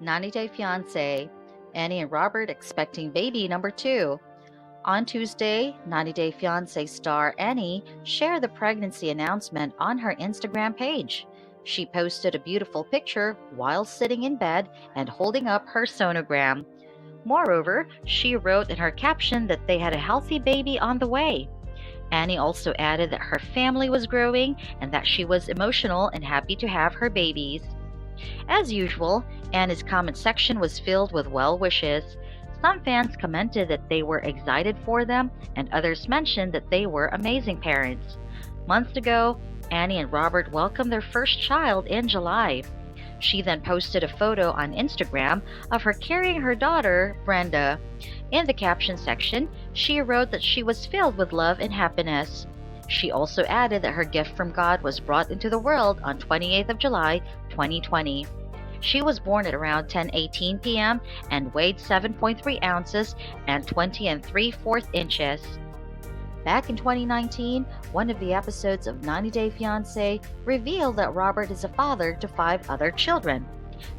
90 Day Fiance, Annie and Robert expecting baby number 2. On Tuesday, 90 Day Fiance star Annie shared the pregnancy announcement on her Instagram page. She posted a beautiful picture while sitting in bed and holding up her sonogram. Moreover, she wrote in her caption that they had a healthy baby on the way. Annie also added that her family was growing and that she was emotional and happy to have her babies. As usual, Annie's comment section was filled with well wishes. Some fans commented that they were excited for them, and others mentioned that they were amazing parents. Months ago, Annie and Robert welcomed their first child in July. She then posted a photo on Instagram of her carrying her daughter, Brenda. In the caption section, she wrote that she was filled with love and happiness. She also added that her gift from God was brought into the world on 28th of July, 2020. She was born at around 10:18 p.m. and weighed 7.3 ounces and 20 3/4 inches. Back in 2019, one of the episodes of 90 Day Fiancé revealed that Robert is a father to 5 other children.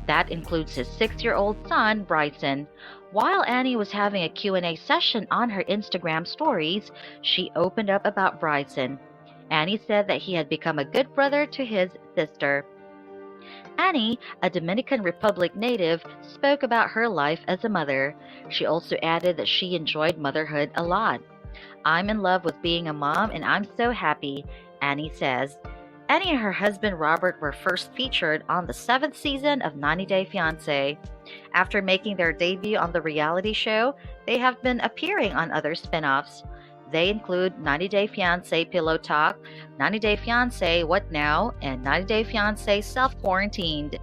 That includes his 6-year-old son, Bryson. While Annie was having a Q&A session on her Instagram stories, she opened up about Bryson. Annie said that he had become a good brother to his sister. Annie, a Dominican Republic native, spoke about her life as a mother. She also added that she enjoyed motherhood a lot. "I'm in love with being a mom and I'm so happy," Annie says. Annie and her husband Robert were first featured on the 7th season of 90 Day Fiancé. After making their debut on the reality show, they have been appearing on other spin-offs. They include 90 Day Fiancé Pillow Talk, 90 Day Fiancé What Now, and 90 Day Fiancé Self-Quarantined.